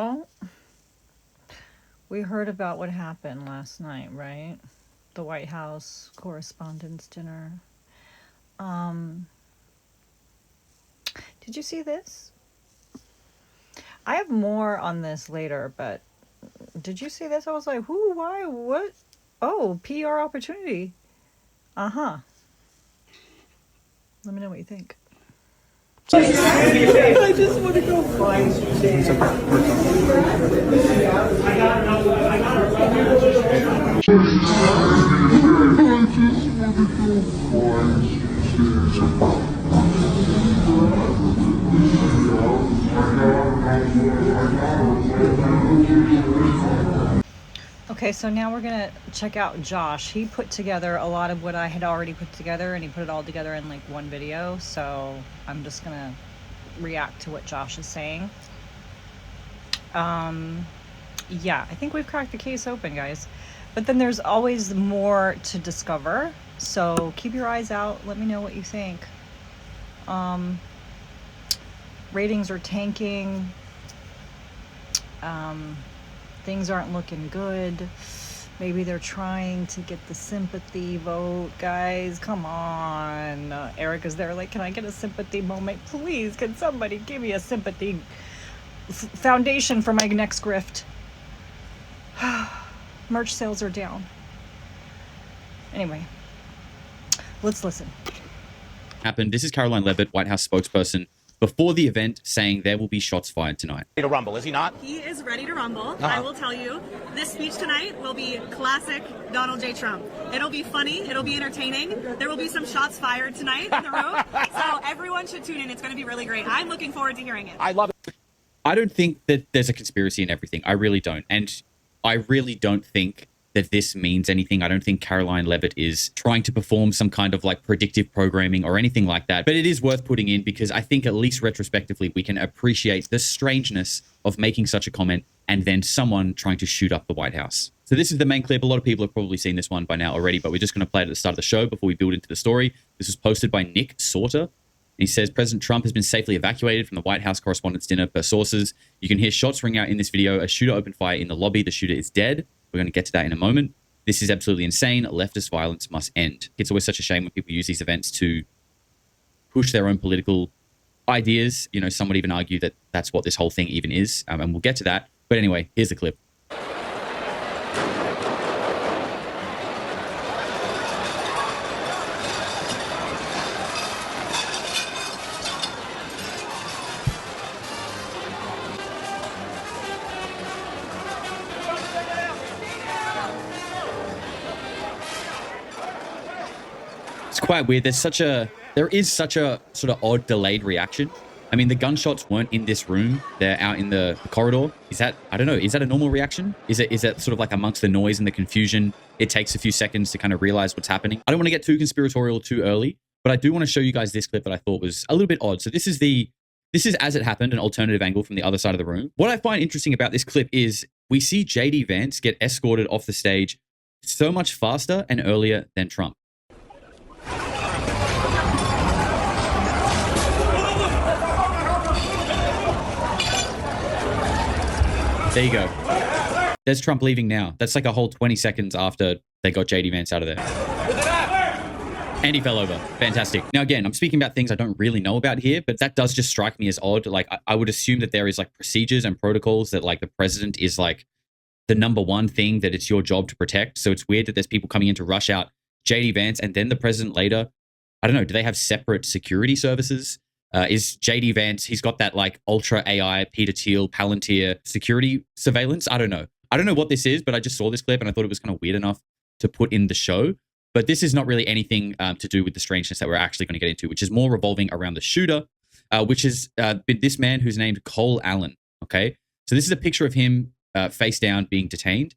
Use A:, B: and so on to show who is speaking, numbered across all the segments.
A: Oh, we heard about what happened last night, right? The White House Correspondence Dinner. Did you see this? I have more on this later, but did you see this? I was like, who, why, what? Oh, PR opportunity. Uh-huh. Let me know what you think.
B: I just want to go find
A: Okay, so now we're gonna check out Josh. He put together a lot of what I had already put together, and he put it all together in like one video. So I'm just gonna react to what Josh is saying. Yeah, I think we've cracked the case open, guys. But then there's always more to discover. So keep your eyes out. Let me know what you think. Ratings are tanking. Things aren't looking good. Maybe they're trying to get the sympathy vote. Guys, come on. Erica's there like, can I get a sympathy moment? Please, can somebody give me a sympathy foundation for my next grift? Merch sales are down. Anyway, let's listen.
C: Happened. This is Caroline Levitt, White House spokesperson, before the event, saying there will be shots fired tonight.
D: Ready to rumble, is he not?
E: He is ready to rumble. I will tell you, this speech tonight will be classic Donald J. Trump. It'll be funny. It'll be entertaining. There will be some shots fired tonight in the room. So everyone should tune in. It's going to be really great. I'm looking forward to hearing it.
D: I love it.
C: I don't think that there's a conspiracy in everything. I really don't. And I really don't think that this means anything. I don't think Caroline Levitt is trying to perform some kind of like predictive programming or anything like that. But it is worth putting in because I think at least retrospectively, we can appreciate the strangeness of making such a comment and then someone trying to shoot up the White House. So this is the main clip. A lot of people have probably seen this one by now already, but we're just going to play it at the start of the show before we build into the story. This was posted by Nick Sauter. He says, President Trump has been safely evacuated from the White House Correspondence Dinner per sources. You can hear shots ring out in this video. A shooter opened fire in the lobby. The shooter is dead. We're going to get to that in a moment. This is absolutely insane. Leftist violence must end. It's always such a shame when people use these events to push their own political ideas. You know, some would even argue that that's what this whole thing even is. And we'll get to that. But anyway, here's the clip. It's quite weird. There is such a sort of odd delayed reaction. I mean, the gunshots weren't in this room. They're out in the corridor. Is that, I don't know, is that a normal reaction? Is that sort of like amongst the noise and the confusion, it takes a few seconds to kind of realize what's happening? I don't want to get too conspiratorial too early, but I do want to show you guys this clip that I thought was a little bit odd. So this is as it happened, an alternative angle from the other side of the room. What I find interesting about this clip is we see JD Vance get escorted off the stage so much faster and earlier than Trump. There you go. There's Trump leaving now. That's like a whole 20 seconds after they got JD Vance out of there. And he fell over. Fantastic. Now, again, I'm speaking about things I don't really know about here, but that does just strike me as odd. Like, I would assume that there is like procedures and protocols that like the president is like the number one thing that it's your job to protect. So it's weird that there's people coming in to rush out JD Vance and then the president later. I don't know. Do they have separate security services? Is JD Vance, he's got that like ultra AI, Peter Thiel, Palantir security surveillance? I don't know. I don't know what this is, but I just saw this clip and I thought it was kind of weird enough to put in the show. But this is not really anything to do with the strangeness that we're actually going to get into, which is more revolving around the shooter, which has been this man who's named Cole Allen. Okay. So this is a picture of him face down being detained.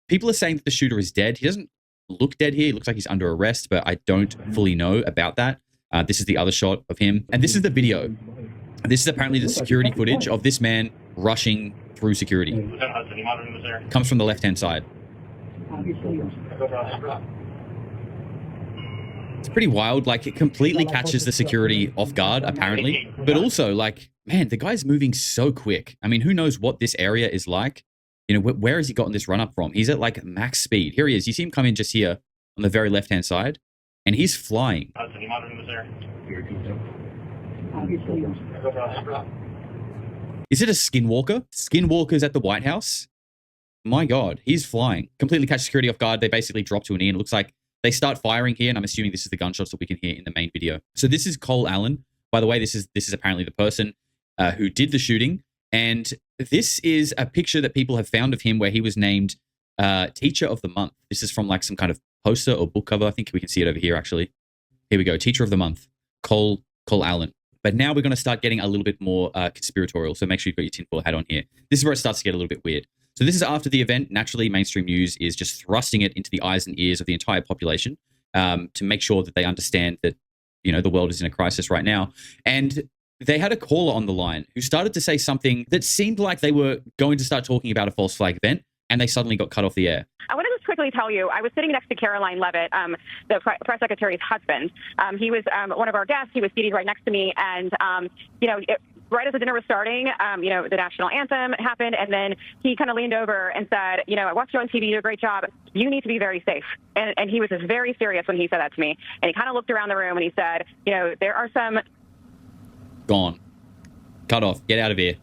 C: People are saying that the shooter is dead. He doesn't look dead here. He looks like he's under arrest, but I don't fully know about that. This is the other shot of him. And this is the video. This is apparently the security footage of this man rushing through security. Comes from the left-hand side. It's pretty wild. Like, it completely catches the security off guard, apparently. But also, like, Man, the guy's moving so quick. I mean, who knows what this area is like? You know, where has he gotten this run up from? He's at like max speed. Here he is. You see him come in just here on the very left-hand side, and he's flying. Is it a skinwalker? Skinwalker's at the White House? My God, he's flying. Completely catch security off guard. They basically drop to an E, and it looks like they start firing here, and I'm assuming this is the gunshots that we can hear in the main video. So this is Cole Allen. By the way, this is apparently the person who did the shooting. And this is a picture that people have found of him where he was named Teacher of the Month. This is from like some kind of poster or book cover. I think we can see it over here, actually. Here we go. Teacher of the Month, Cole Allen. But now we're going to start getting a little bit more conspiratorial. So make sure you've got your tinfoil hat on here. This is where it starts to get a little bit weird. So this is after the event. Naturally, mainstream news is just thrusting it into the eyes and ears of the entire population to make sure that they understand that, you know, the world is in a crisis right now. And they had a caller on the line who started to say something that seemed like they were going to start talking about a false flag event, and they suddenly got cut off the air.
D: I want to just quickly tell you, I was sitting next to Caroline Leavitt, the press secretary's husband. He was one of our guests. He was seated right next to me, and right as the dinner was starting, the national anthem happened, and then he kind of leaned over and said, I watched you on TV, you do a great job. You need to be very safe. And he was just very serious when he said that to me. And he kind of looked around the room and he said, there are some...
C: Gone. Cut off. Get out of here.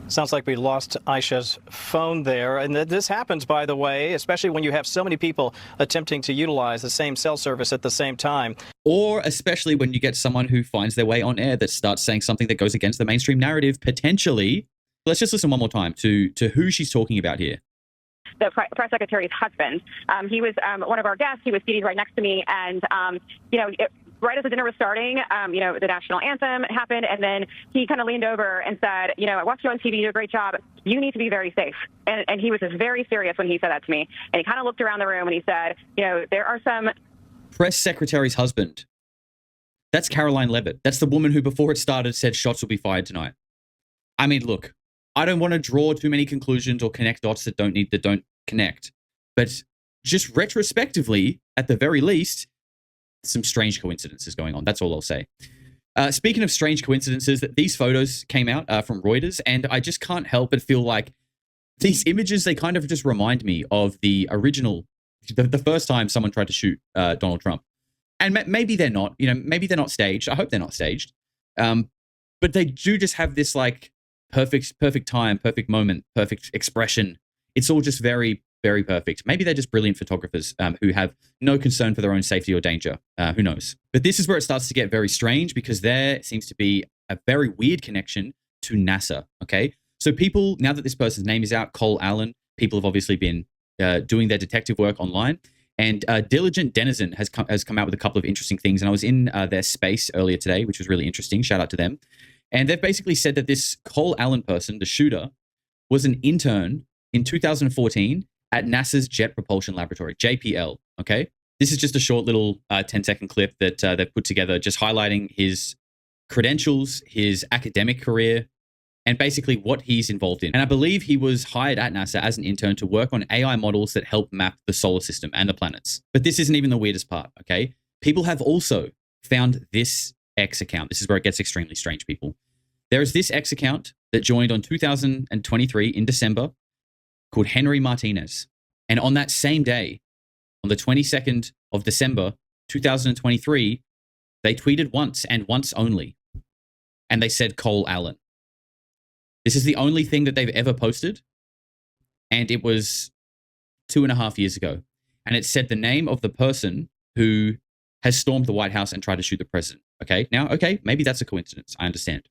B: Sounds like we lost Aisha's phone there. And this happens, by the way, especially when you have so many people attempting to utilize the same cell service at the same time.
C: Or especially when you get someone who finds their way on air that starts saying something that goes against the mainstream narrative, potentially. Let's just listen one more time to who she's talking about here.
D: The press secretary's husband. He was one of our guests. He was seated right next to me. And, right as the dinner was starting, the national anthem happened, and then he kind of leaned over and said, I watched you on TV, you do a great job. You need to be very safe. And he was just very serious when he said that to me. And he kind of looked around the room and he said, there are some...
C: Press secretary's husband. That's Caroline Leavitt. That's the woman who, before it started, said shots will be fired tonight. I mean, look, I don't want to draw too many conclusions or connect dots that don't connect. But just retrospectively, at the very least, some strange coincidences going on. That's all I'll say. Speaking of strange coincidences, these photos came out from Reuters, and I just can't help but feel like these images, they kind of just remind me of the original, the first time someone tried to shoot Donald Trump. And maybe they're not, maybe they're not staged. I hope they're not staged. But they do just have this like perfect time, perfect moment, perfect expression. It's all just very, very perfect. Maybe they're just brilliant photographers who have no concern for their own safety or danger. Who knows? But this is where it starts to get very strange, because there seems to be a very weird connection to NASA. Okay. So people, now that this person's name is out, Cole Allen, people have obviously been doing their detective work online. And Diligent Denizen has come out with a couple of interesting things. And I was in their space earlier today, which was really interesting. Shout out to them. And they've basically said that this Cole Allen person, the shooter, was an intern in 2014 at NASA's Jet Propulsion Laboratory, JPL, okay? This is just a short little 10-second clip that they've put together, just highlighting his credentials, his academic career, and basically what he's involved in. And I believe he was hired at NASA as an intern to work on AI models that help map the solar system and the planets. But this isn't even the weirdest part, okay? People have also found this X account. This is where it gets extremely strange, people. There is this X account that joined on 2023 in December, called Henry Martinez. And on that same day, on the 22nd of December, 2023, they tweeted once and once only. And they said Cole Allen. This is the only thing that they've ever posted. And it was 2.5 years ago. And it said the name of the person who has stormed the White House and tried to shoot the president. Okay, now, maybe that's a coincidence. I understand.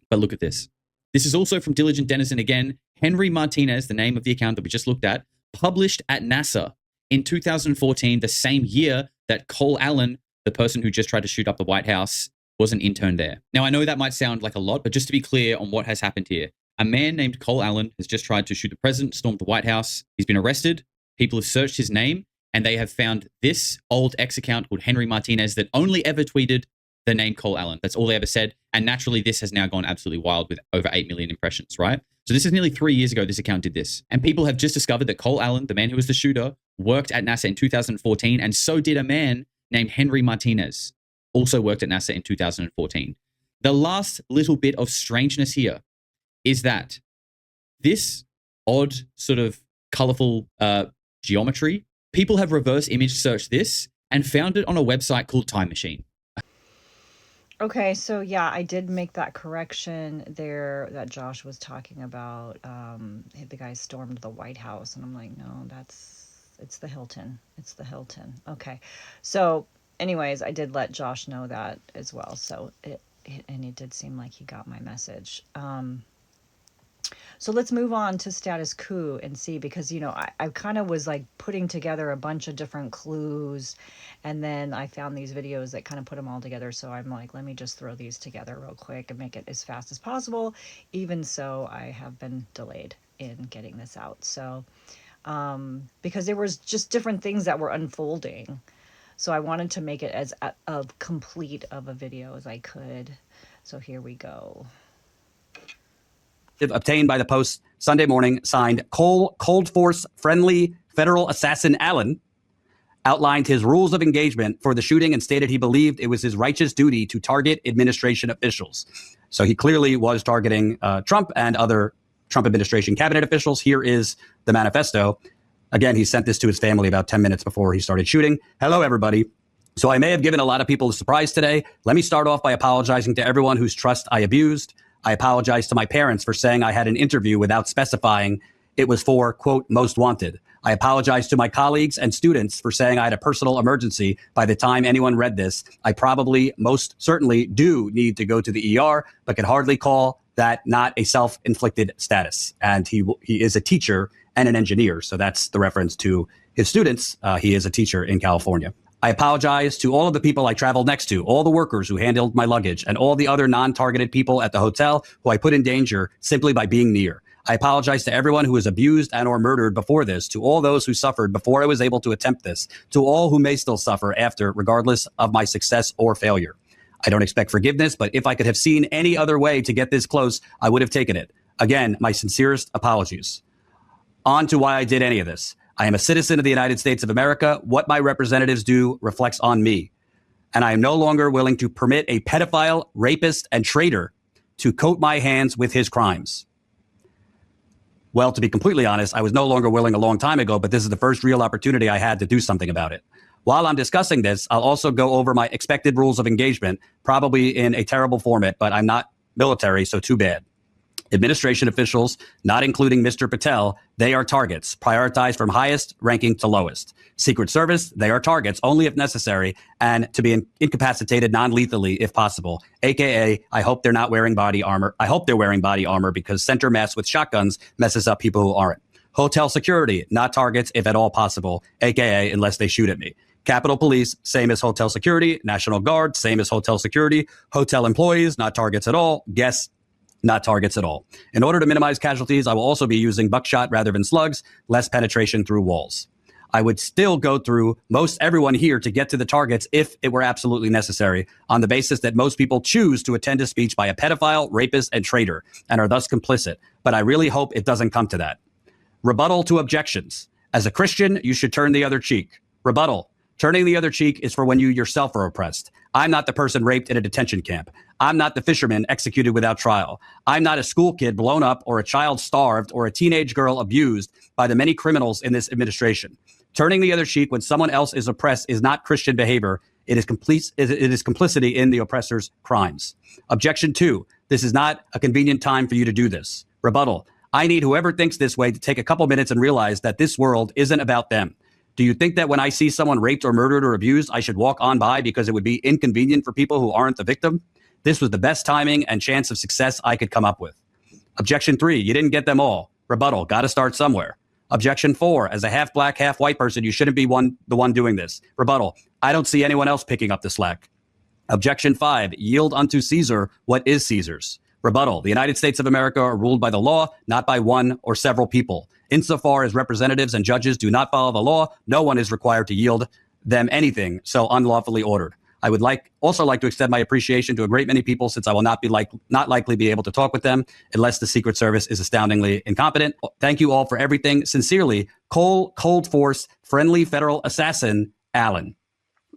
C: But look at this. This is also from Diligent Denizen again. Henry Martinez, the name of the account that we just looked at, published at NASA in 2014, the same year that Cole Allen, the person who just tried to shoot up the White House, was an intern there. Now, I know that might sound like a lot, but just to be clear on what has happened here, a man named Cole Allen has just tried to shoot the president, stormed the White House. He's been arrested. People have searched his name, and they have found this old X account called Henry Martinez that only ever tweeted the name Cole Allen. That's all they ever said. And naturally, this has now gone absolutely wild with over 8 million impressions, right? So this is nearly 3 years ago this account did this. And people have just discovered that Cole Allen, the man who was the shooter, worked at NASA in 2014. And so did a man named Henry Martinez, also worked at NASA in 2014. The last little bit of strangeness here is that this odd sort of colorful geometry, people have reverse image searched this and found it on a website called Time Machine.
A: Okay, so yeah, I did make that correction there that Josh was talking about. The guy stormed the White House, and I'm like, no, it's the Hilton. It's the Hilton. Okay, so anyways, I did let Josh know that as well. So it did seem like he got my message. So let's move on to status coup and see, because, you know, I kind of was like putting together a bunch of different clues, and then I found these videos that kind of put them all together. So I'm like, let me just throw these together real quick and make it as fast as possible. Even so, I have been delayed in getting this out. So, because there was just different things that were unfolding. So I wanted to make it as complete of a video as I could. So here we go.
F: Obtained by the Post Sunday morning, signed Cold Force friendly federal assassin Allen, outlined his rules of engagement for the shooting and stated he believed it was his righteous duty to target administration officials. So he clearly was targeting Trump and other Trump administration cabinet officials. Here is the manifesto. Again, he sent this to his family about 10 minutes before he started shooting. Hello, everybody. So I may have given a lot of people a surprise today. Let me start off by apologizing to everyone whose trust I abused. I apologize to my parents for saying I had an interview without specifying it was for, quote, most wanted. I apologize to my colleagues and students for saying I had a personal emergency. By the time anyone read this, I probably most certainly do need to go to the ER, but can hardly call that not a self-inflicted status. And he is a teacher and an engineer. So that's the reference to his students. He is a teacher in California. I apologize to all of the people I traveled next to, all the workers who handled my luggage, and all the other non-targeted people at the hotel who I put in danger simply by being near. I apologize to everyone who was abused and or murdered before this, to all those who suffered before I was able to attempt this, to all who may still suffer after, regardless of my success or failure. I don't expect forgiveness, but if I could have seen any other way to get this close, I would have taken it. Again, my sincerest apologies. On to why I did any of this. I am a citizen of the United States of America. What my representatives do reflects on me. And I am no longer willing to permit a pedophile, rapist, and traitor to coat my hands with his crimes. Well, to be completely honest, I was no longer willing a long time ago, but this is the first real opportunity I had to do something about it. While I'm discussing this, I'll also go over my expected rules of engagement, probably in a terrible format, but I'm not military, so too bad. Administration officials, not including Mr. Patel, they are targets, prioritized from highest ranking to lowest. Secret Service, they are targets only if necessary and to be incapacitated non-lethally if possible. AKA, I hope they're not wearing body armor. I hope they're wearing body armor because center mass with shotguns messes up people who aren't. Hotel security, not targets if at all possible. AKA, unless they shoot at me. Capitol Police, same as hotel security. National Guard, same as hotel security. Hotel employees, not targets at all. Guests, not targets at all. In order to minimize casualties, I will also be using buckshot rather than slugs, less penetration through walls. I would still go through most everyone here to get to the targets if it were absolutely necessary, on the basis that most people choose to attend a speech by a pedophile, rapist, and traitor, and are thus complicit. But I really hope it doesn't come to that. Rebuttal to objections. As a Christian, you should turn the other cheek. Rebuttal. Turning the other cheek is for when you yourself are oppressed. I'm not the person raped in a detention camp. I'm not the fisherman executed without trial. I'm not a school kid blown up or a child starved or a teenage girl abused by the many criminals in this administration. Turning the other cheek when someone else is oppressed is not Christian behavior. It is complicity in the oppressor's crimes. Objection 2. This is not a convenient time for you to do this. Rebuttal. I need whoever thinks this way to take a couple minutes and realize that this world isn't about them. Do you think that when I see someone raped or murdered or abused, I should walk on by because it would be inconvenient for people who aren't the victim? This was the best timing and chance of success I could come up with. Objection 3, you didn't get them all. Rebuttal, got to start somewhere. Objection 4, as a half black, half white person, you shouldn't be the one doing this. Rebuttal, I don't see anyone else picking up the slack. Objection 5, yield unto Caesar what is Caesar's. Rebuttal, the United States of America are ruled by the law, not by one or several people. Insofar as representatives and judges do not follow the law, no one is required to yield them anything so unlawfully ordered. I would also like to extend my appreciation to a great many people, since I will not likely be able to talk with them unless the Secret Service is astoundingly incompetent. Thank you all for everything. Sincerely, Cold Force, friendly federal assassin, Allen.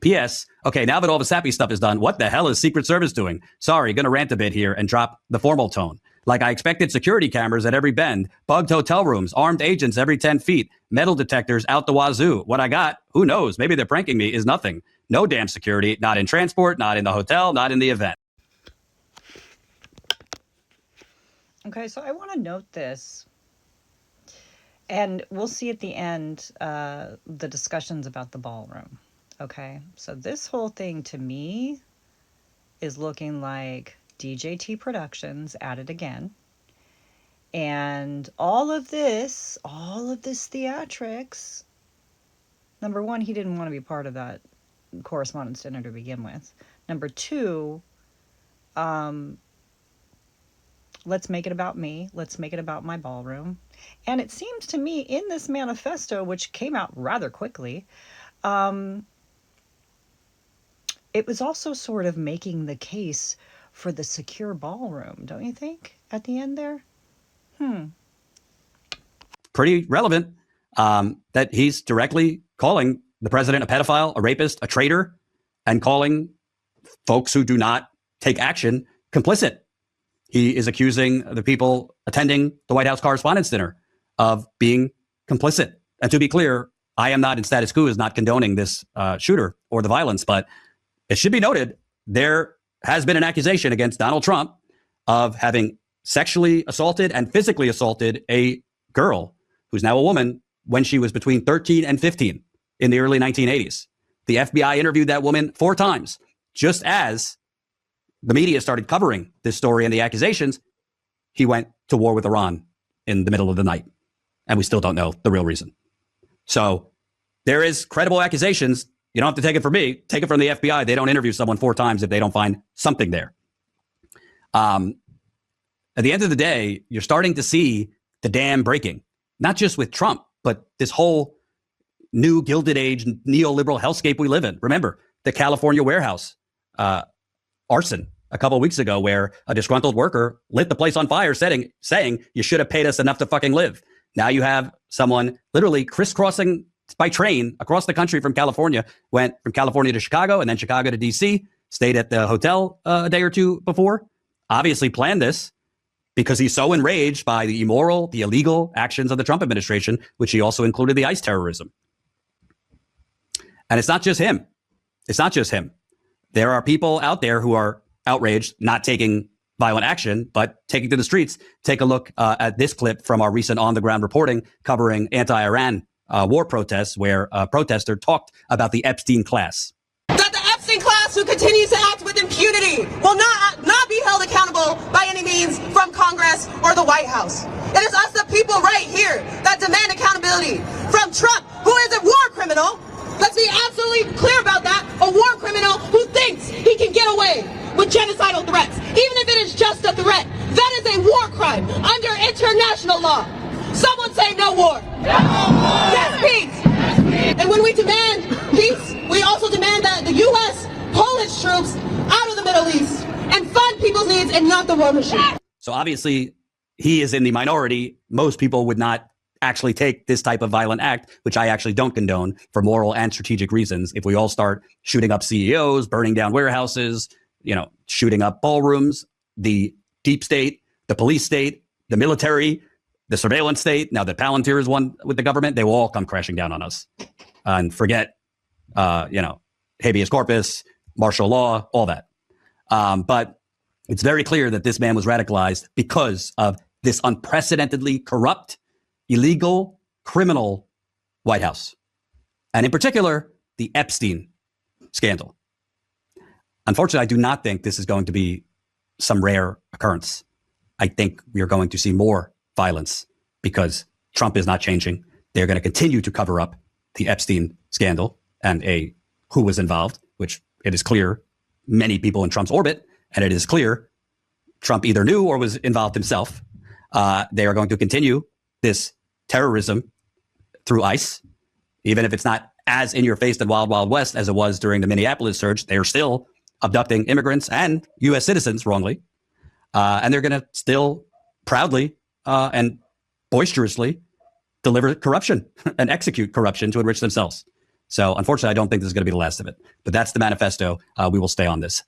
F: P.S. Okay, now that all the sappy stuff is done, what the hell is Secret Service doing? Sorry, gonna rant a bit here and drop the formal tone. Like I expected security cameras at every bend, bugged hotel rooms, armed agents every 10 feet, metal detectors out the wazoo. What I got, who knows? Maybe they're pranking me, is nothing. No damn security, not in transport, not in the hotel, not in the event.
A: Okay, so I want to note this. And we'll see at the end the discussions about the ballroom. Okay, so this whole thing to me is looking like DJT Productions at it again. And all of this theatrics, number one, he didn't want to be part of that correspondence dinner to begin with. Number two, let's make it about me. Let's make it about my ballroom. And it seems to me in this manifesto, which came out rather quickly, it was also sort of making the case for the secure ballroom, don't you think, at the end there?
F: Pretty relevant that he's directly calling the president a pedophile, a rapist, a traitor, and calling folks who do not take action complicit. He is accusing the people attending the White House Correspondents' Dinner of being complicit. And to be clear, I am not, in status quo, is not condoning this shooter or the violence, but it should be noted there has been an accusation against Donald Trump of having sexually assaulted and physically assaulted a girl who's now a woman when she was between 13 and 15 in the early 1980s. The FBI interviewed that woman 4 times, just as the media started covering this story and the accusations. He went to war with Iran in the middle of the night, and we still don't know the real reason. So there is credible accusations. You don't have to take it from me. Take it from the FBI. They don't interview someone 4 times if they don't find something there. At the end of the day, you're starting to see the dam breaking, not just with Trump, but this whole new Gilded Age neoliberal hellscape we live in. Remember the California warehouse arson a couple of weeks ago, where a disgruntled worker lit the place on fire, saying you should have paid us enough to fucking live. Now you have someone literally crisscrossing by train across the country from California, went from California to Chicago and then Chicago to DC, stayed at the hotel a day or two before, obviously planned this because he's so enraged by the immoral, the illegal actions of the Trump administration, which he also included the ICE terrorism. And it's not just him. It's not just him. There are people out there who are outraged, not taking violent action, but taking to the streets. Take a look at this clip from our recent on-the-ground reporting covering anti-Iran war protests, where a protester talked about the Epstein class.
G: That the Epstein class who continues to act with impunity will not be held accountable by any means from Congress or the White House. It is us, the people right here, that demand accountability from Trump, who is a war criminal. Let's be absolutely clear about that. A war criminal who thinks he can get away with genocidal threats, even if it is just a threat. That is a war crime under international law. Someone say no war. No war. Yes, peace. Yes, peace. And when we demand peace, we also demand that the U.S. pull its troops out of the Middle East and fund people's needs and not the war machine.
F: So obviously, he is in the minority. Most people would not actually take this type of violent act, which I actually don't condone for moral and strategic reasons. If we all start shooting up CEOs, burning down warehouses, shooting up ballrooms, the deep state, the police state, the military, the surveillance state, now that Palantir is one with the government, they will all come crashing down on us. And forget, habeas corpus, martial law, all that. But it's very clear that this man was radicalized because of this unprecedentedly corrupt, illegal, criminal White House. And in particular, the Epstein scandal. Unfortunately, I do not think this is going to be some rare occurrence. I think we are going to see more violence because Trump is not changing. They're going to continue to cover up the Epstein scandal and who was involved, which it is clear many people in Trump's orbit, and it is clear Trump either knew or was involved himself. They are going to continue this terrorism through ICE, even if it's not as in your face than Wild Wild West as it was during the Minneapolis surge. They are still abducting immigrants and U.S. citizens wrongly. And they're going to still proudly and boisterously deliver corruption and execute corruption to enrich themselves. So unfortunately, I don't think this is going to be the last of it. But that's the manifesto. We will stay on this.